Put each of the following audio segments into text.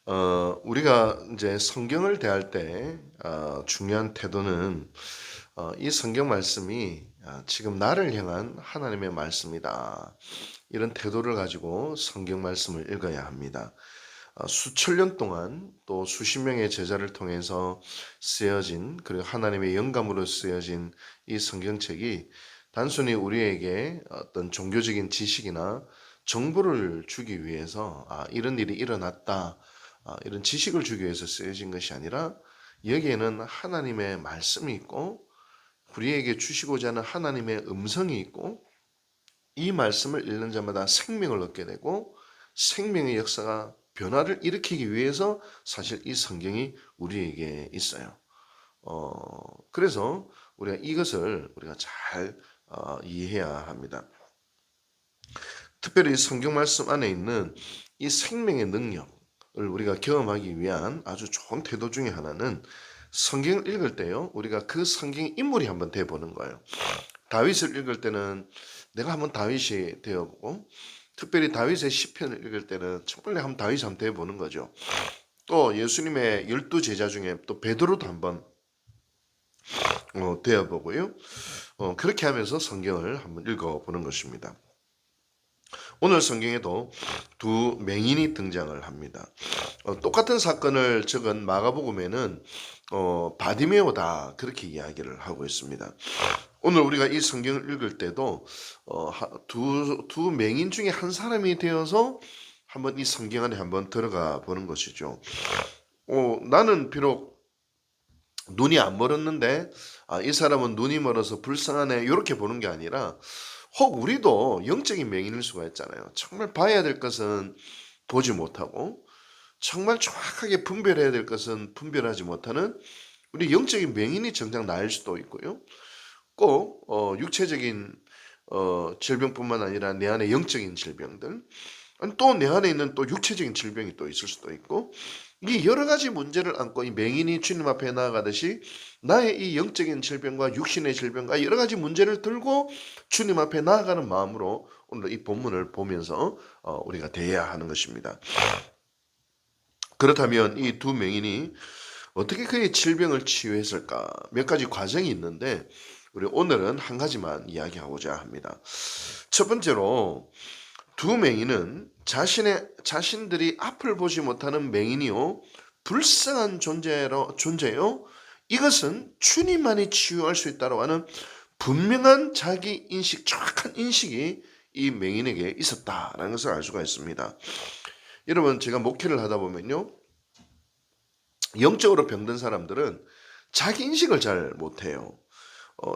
우리가 이제 성경을 대할 때 중요한 태도는 이 성경 말씀이 지금 나를 향한 하나님의 말씀이다. 이런 태도를 가지고 성경 말씀을 읽어야 합니다. 수천 년 동안 또 수십 명의 제자를 통해서 쓰여진 그리고 하나님의 영감으로 쓰여진 이 성경책이 단순히 우리에게 어떤 종교적인 지식이나 정보를 주기 위해서 이런 일이 일어났다. 이런 지식을 주기 위해서 쓰여진 것이 아니라 여기에는 하나님의 말씀이 있고 우리에게 주시고자 하는 하나님의 음성이 있고 이 말씀을 읽는 자마다 생명을 얻게 되고 생명의 역사가 변화를 일으키기 위해서 사실 이 성경이 우리에게 있어요. 그래서 우리가 이것을 우리가 잘 이해해야 합니다. 특별히 성경 말씀 안에 있는 이 생명의 능력을 우리가 경험하기 위한 아주 좋은 태도 중에 하나는 성경을 읽을 때요, 우리가 그 성경 인물이 한번 돼 보는 거예요. 다윗을 읽을 때는 내가 한번 다윗이 되어보고, 특별히 다윗의 시편을 읽을 때는 정말 내가 한번 다윗이 한번 되어보는 거죠. 또 예수님의 12 제자 중에 또 베드로도 한번 되어보고요. 그렇게 하면서 성경을 한번 읽어보는 것입니다. 오늘 성경에도 두 맹인이 등장을 합니다. 똑같은 사건을 적은 마가복음에는 바디메오다 그렇게 이야기를 하고 있습니다. 오늘 우리가 이 성경을 읽을 때도 두 맹인 중에 한 사람이 되어서 한번 이 성경 안에 한번 들어가 보는 것이죠. 나는 비록 눈이 안 멀었는데 이 사람은 눈이 멀어서 불쌍하네 이렇게 보는 게 아니라 혹 우리도 영적인 맹인일 수가 있잖아요. 정말 봐야 될 것은 보지 못하고 정말 정확하게 분별해야 될 것은 분별하지 못하는 우리 영적인 맹인이 정작 나일 수도 있고요. 꼭 육체적인 질병뿐만 아니라 내 안에 영적인 질병들, 또 내 안에 있는 또 육체적인 질병이 또 있을 수도 있고, 이 여러 가지 문제를 안고 이 맹인이 주님 앞에 나아가듯이 나의 이 영적인 질병과 육신의 질병과 여러 가지 문제를 들고 주님 앞에 나아가는 마음으로 오늘 이 본문을 보면서 우리가 대해야 하는 것입니다. 그렇다면 이 두 맹인이 어떻게 그의 질병을 치유했을까? 몇 가지 과정이 있는데 우리 오늘은 한 가지만 이야기하고자 합니다. 첫 번째로 두 맹인은 자신들이 앞을 보지 못하는 맹인이요 불쌍한 존재요. 이것은 주님만이 치유할 수 있다고 하는 분명한 자기 인식, 정확한 인식이 이 맹인에게 있었다라는 것을 알 수가 있습니다. 여러분, 제가 목회를 하다 보면요, 영적으로 병든 사람들은 자기 인식을 잘 못해요.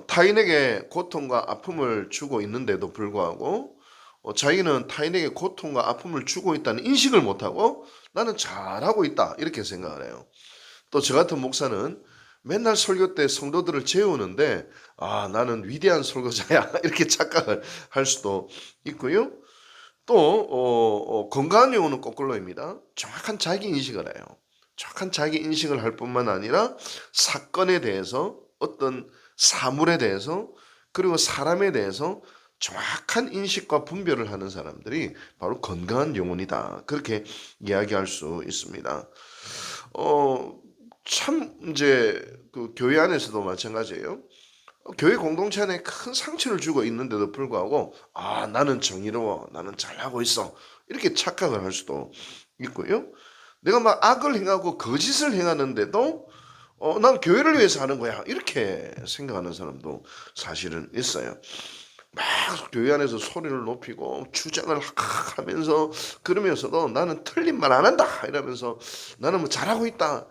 타인에게 고통과 아픔을 주고 있는데도 불구하고 자기는 타인에게 고통과 아픔을 주고 있다는 인식을 못하고 나는 잘하고 있다 이렇게 생각을 해요. 또 저 같은 목사는 맨날 설교 때 성도들을 재우는데 나는 위대한 설교자야 이렇게 착각을 할 수도 있고요. 또 건강한 용어는 거꾸로입니다. 정확한 자기 인식을 해요. 정확한 자기 인식을 할 뿐만 아니라 사건에 대해서, 어떤 사물에 대해서, 그리고 사람에 대해서 정확한 인식과 분별을 하는 사람들이 바로 건강한 영혼이다. 그렇게 이야기할 수 있습니다. 참 이제 그 교회 안에서도 마찬가지예요. 교회 공동체 안에 큰 상처를 주고 있는데도 불구하고 나는 정의로워, 나는 잘하고 있어 이렇게 착각을 할 수도 있고요. 내가 막 악을 행하고 거짓을 행하는데도 난 교회를 위해서 하는 거야 이렇게 생각하는 사람도 사실은 있어요. 막 교회 안에서 소리를 높이고 주장을 하면서 그러면서도 나는 틀린 말 안 한다 이러면서 나는 뭐 잘하고 있다.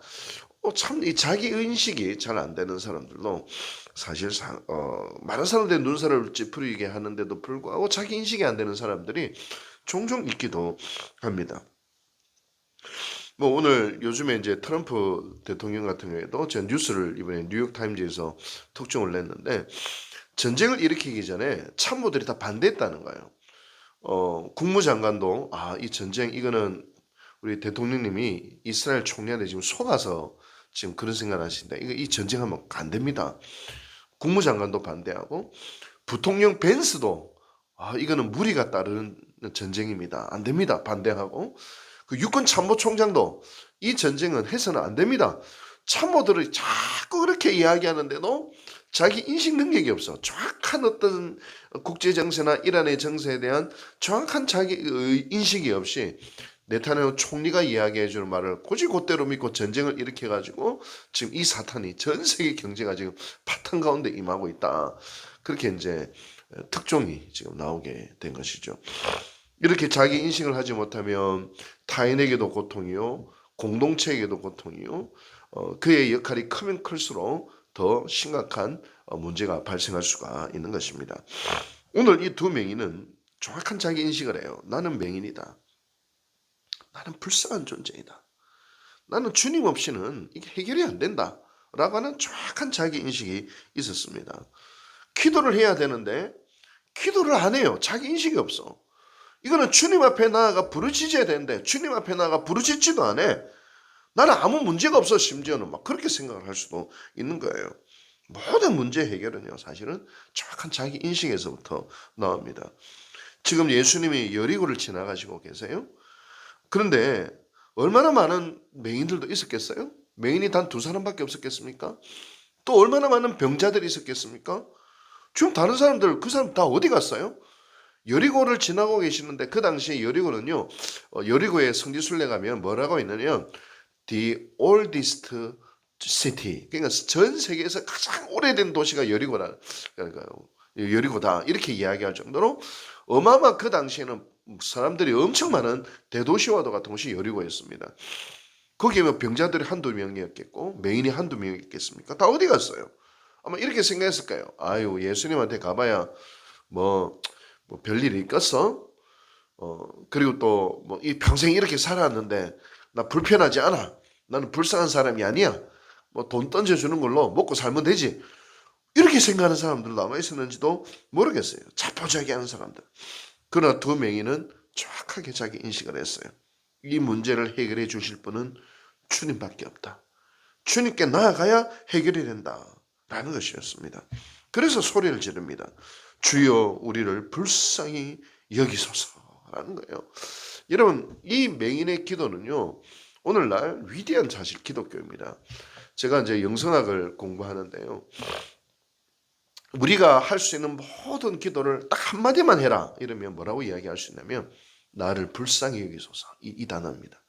참 이 자기 인식이 잘 안 되는 사람들도 사실상 많은 사람들의 눈살을 찌푸리게 하는데도 불구하고 자기 인식이 안 되는 사람들이 종종 있기도 합니다. 뭐 오늘 요즘에 이제 트럼프 대통령 같은 경우에도 제가 뉴스를 이번에 뉴욕 타임즈에서 특종을 냈는데 전쟁을 일으키기 전에 참모들이 다 반대했다는 거예요. 국무장관도 이 전쟁 이거는 우리 대통령님이 이스라엘 총리한테 지금 속아서 지금 그런 생각을 하신다. 이 전쟁하면 안 됩니다. 국무장관도 반대하고 부통령 벤스도 이거는 무리가 따르는 전쟁입니다. 안 됩니다. 반대하고 그 육군 참모총장도 이 전쟁은 해서는 안 됩니다. 참모들이 자꾸 그렇게 이야기하는데도 자기 인식 능력이 없어. 정확한 어떤 국제 정세나 이란의 정세에 대한 정확한 자기 인식이 없이 네타냐후 총리가 이야기해 주는 말을 곧대로 믿고 전쟁을 일으켜 가지고 지금 이 사탄이 전 세계 경제가 지금 파탄 가운데 임하고 있다. 그렇게 이제 특종이 지금 나오게 된 것이죠. 이렇게 자기 인식을 하지 못하면 타인에게도 고통이요, 공동체에게도 고통이요, 그의 역할이 크면 클수록 더 심각한 문제가 발생할 수가 있는 것입니다. 오늘 이 두 맹인은 정확한 자기 인식을 해요. 나는 맹인이다. 나는 불쌍한 존재이다. 나는 주님 없이는 이게 해결이 안 된다. 라고 하는 정확한 자기 인식이 있었습니다. 기도를 해야 되는데 기도를 안 해요. 자기 인식이 없어. 이거는 주님 앞에 나아가 부르짖어야 되는데 주님 앞에 나아가 부르짖지도 않아. 나는 아무 문제가 없어. 심지어는 막 그렇게 생각을 할 수도 있는 거예요. 모든 문제 해결은요, 사실은 정확한 자기 인식에서부터 나옵니다. 지금 예수님이 여리고를 지나가시고 계세요. 그런데 얼마나 많은 맹인들도 있었겠어요? 맹인이 단 2사람밖에 없었겠습니까? 또 얼마나 많은 병자들이 있었겠습니까? 지금 다른 사람들, 그 사람 다 어디 갔어요? 여리고를 지나고 계시는데 그 당시에 여리고는요, 여리고의 성지순례 가면 뭐라고 있느냐, the oldest city, 그러니까 전 세계에서 가장 오래된 도시가 여리고다, 그러니까 여리고다 이렇게 이야기할 정도로 어마어마, 그 당시에는 사람들이 엄청 많은 대도시와도 같은 곳이 여리고였습니다. 거기에 뭐 병자들이 한두 명이었겠고 맹인이 한두 명이었겠습니까? 다 어디 갔어요? 아마 이렇게 생각했을까요? 아유, 예수님한테 가봐야 뭐 별일이 있겠어? 그리고 또 뭐 이 평생 이렇게 살았는데 나 불편하지 않아. 나는 불쌍한 사람이 아니야. 뭐 돈 던져주는 걸로 먹고 살면 되지. 이렇게 생각하는 사람들 남아 있었는지도 모르겠어요. 자포자기하는 사람들. 그러나 두 맹인은 정확하게 자기 인식을 했어요. 이 문제를 해결해 주실 분은 주님밖에 없다. 주님께 나아가야 해결이 된다라는 것이었습니다. 그래서 소리를 지릅니다. 주여 우리를 불쌍히 여기소서라는 거예요. 여러분, 이 맹인의 기도는요, 오늘날 위대한 사실 기독교입니다. 제가 이제 영성학을 공부하는데요, 우리가 할 수 있는 모든 기도를 딱 한마디만 해라 이러면 뭐라고 이야기할 수 있냐면 나를 불쌍히 여기소서, 이 단어입니다.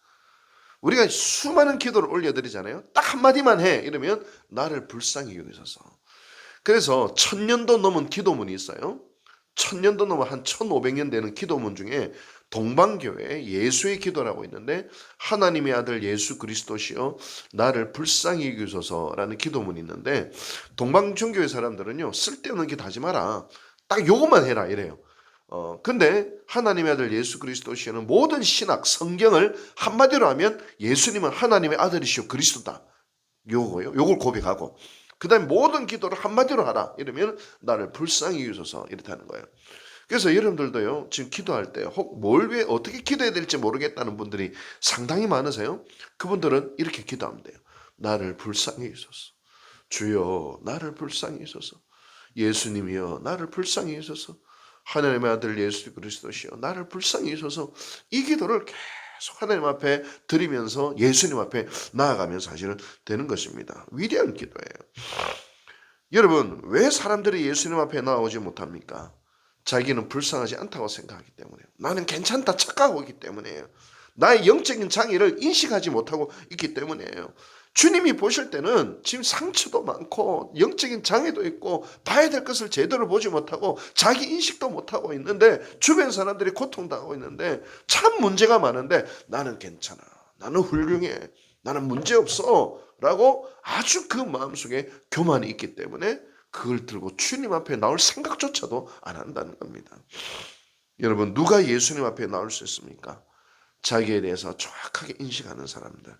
우리가 수많은 기도를 올려드리잖아요. 딱 한마디만 해 이러면 나를 불쌍히 여기소서. 그래서 1000년도 넘은 기도문이 있어요. 1000년도 넘은 한 1500년 되는 기도문 중에 동방교회 예수의 기도라고 있는데, 하나님의 아들 예수 그리스도시여 나를 불쌍히 여기소서라는 기도문이 있는데, 동방종교의 사람들은요, 쓸데없는 기도 하지 마라, 딱 요것만 해라 이래요. 근데 하나님의 아들 예수 그리스도시여는 모든 신학 성경을 한마디로 하면 예수님은 하나님의 아들이시오 그리스도다, 요거요. 요걸 고백하고 그 다음에 모든 기도를 한마디로 하라 이러면 나를 불쌍히 여기소서 이렇다는 거예요. 그래서 여러분들도요, 지금 기도할 때 혹 뭘 왜 어떻게 기도해야 될지 모르겠다는 분들이 상당히 많으세요. 그분들은 이렇게 기도하면 돼요. 나를 불쌍히 여기소서. 주여 나를 불쌍히 여기소서. 예수님이여 나를 불쌍히 여기소서. 하나님의 아들 예수 그리스도시여 나를 불쌍히 여기소서. 이 기도를 계속 하나님 앞에 드리면서 예수님 앞에 나아가면 사실은 되는 것입니다. 위대한 기도예요. 여러분, 왜 사람들이 예수님 앞에 나오지 못합니까? 자기는 불쌍하지 않다고 생각하기 때문에요. 나는 괜찮다 착각하고 있기 때문이에요. 나의 영적인 장애를 인식하지 못하고 있기 때문이에요. 주님이 보실 때는 지금 상처도 많고 영적인 장애도 있고 봐야 될 것을 제대로 보지 못하고 자기 인식도 못하고 있는데, 주변 사람들이 고통당하고 있는데 참 문제가 많은데 나는 괜찮아, 나는 훌륭해, 나는 문제없어 라고 아주 그 마음속에 교만이 있기 때문에 그걸 들고 주님 앞에 나올 생각조차도 안 한다는 겁니다. 여러분, 누가 예수님 앞에 나올 수 있습니까? 자기에 대해서 정확하게 인식하는 사람들,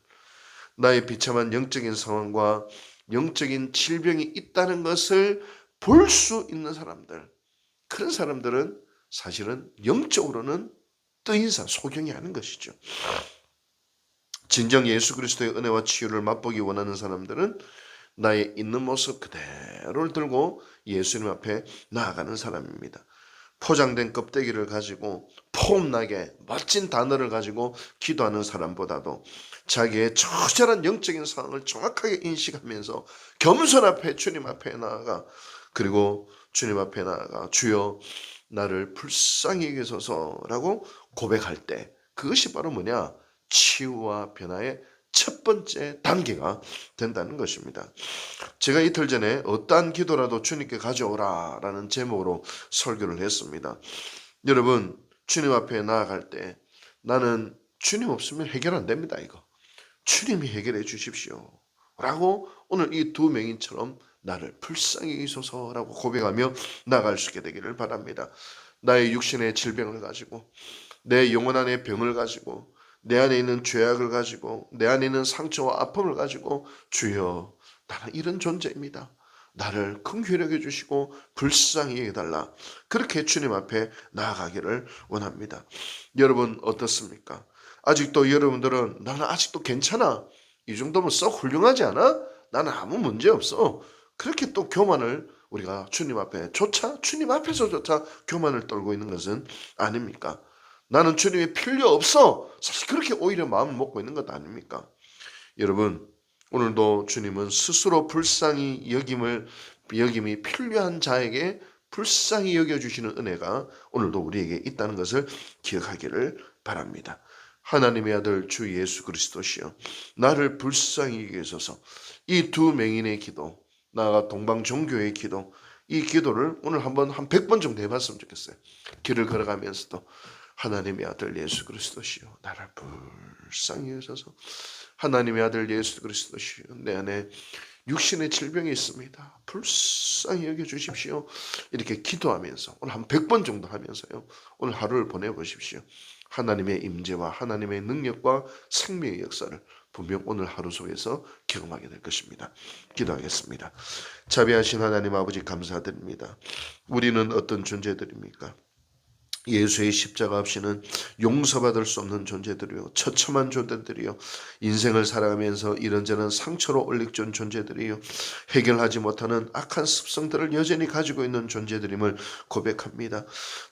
나의 비참한 영적인 상황과 영적인 질병이 있다는 것을 볼 수 있는 사람들, 그런 사람들은 사실은 영적으로는 뜨인사 소경이 하는 것이죠. 진정 예수 그리스도의 은혜와 치유를 맛보기 원하는 사람들은 나의 있는 모습 그대로를 들고 예수님 앞에 나아가는 사람입니다. 포장된 껍데기를 가지고 폼나게 멋진 단어를 가지고 기도하는 사람보다도 자기의 처절한 영적인 상황을 정확하게 인식하면서 겸손 앞에 주님 앞에 나아가, 그리고 주님 앞에 나아가 주여 나를 불쌍히 여기소서라고 고백할 때, 그것이 바로 뭐냐? 치유와 변화의 첫 번째 단계가 된다는 것입니다. 제가 이틀 전에 어떠한 기도라도 주님께 가져오라 라는 제목으로 설교를 했습니다. 여러분, 주님 앞에 나아갈 때 나는 주님 없으면 해결 안 됩니다. 이거 주님이 해결해 주십시오 라고 오늘 이 두 맹인처럼 나를 불쌍히 여기소서라고 고백하며 나아갈 수 있게 되기를 바랍니다. 나의 육신의 질병을 가지고, 내 영혼 안의 병을 가지고, 내 안에 있는 죄악을 가지고, 내 안에 있는 상처와 아픔을 가지고, 주여 나는 이런 존재입니다, 나를 긍휼히 여겨주시고 불쌍히 여겨달라, 그렇게 주님 앞에 나아가기를 원합니다. 여러분 어떻습니까? 아직도 여러분들은 나는 아직도 괜찮아, 이 정도면 썩 훌륭하지 않아? 나는 아무 문제 없어, 그렇게 또 교만을 우리가 주님 앞에서조차 교만을 떨고 있는 것은 아닙니까? 나는 주님이 필요 없어, 사실 그렇게 오히려 마음을 먹고 있는 것 아닙니까? 여러분, 오늘도 주님은 스스로 불쌍히 여김이 필요한 자에게 불쌍히 여겨주시는 은혜가 오늘도 우리에게 있다는 것을 기억하기를 바랍니다. 하나님의 아들 주 예수 그리스도시여 나를 불쌍히 여기소서. 이 두 맹인의 기도, 나아가 동방종교의 기도, 이 기도를 오늘 한 100번 정도 해봤으면 좋겠어요. 길을 걸어가면서도 하나님의 아들 예수 그리스도시여 나를 불쌍히 여기소서. 하나님의 아들 예수 그리스도시여 내 안에 육신의 질병이 있습니다, 불쌍히 여겨주십시오. 이렇게 기도하면서 오늘 한 100번 정도 하면서요, 오늘 하루를 보내보십시오. 하나님의 임재와 하나님의 능력과 생명의 역사를 분명 오늘 하루 속에서 경험하게 될 것입니다. 기도하겠습니다. 자비하신 하나님 아버지 감사드립니다. 우리는 어떤 존재들입니까? 예수의 십자가 없이는 용서받을 수 없는 존재들이요, 처참한 존재들이요, 인생을 살아가면서 이런저런 상처로 올릭준 존재들이요, 해결하지 못하는 악한 습성들을 여전히 가지고 있는 존재들임을 고백합니다.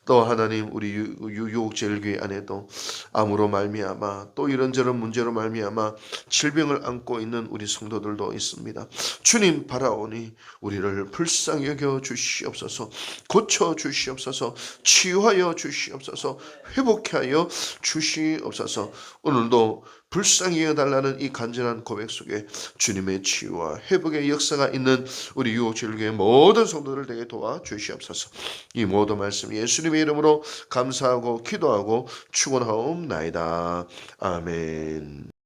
또 하나님, 우리 유혹제일교회 안에도 암으로 말미암아 또 이런저런 문제로 말미암아 질병을 안고 있는 우리 성도들도 있습니다. 주님 바라오니 우리를 불쌍히 여겨 주시옵소서, 고쳐 주시옵소서, 치유하여 주시옵소서, 회복하여 주시옵소서. 오늘도 불쌍히 여달라는 이 간절한 고백 속에 주님의 치유와 회복의 역사가 있는 우리 유혹제일교회 모든 성도들 되게 도와주시옵소서. 이 모든 말씀 예수님의 이름으로 감사하고 기도하고 축원하옵나이다. 아멘.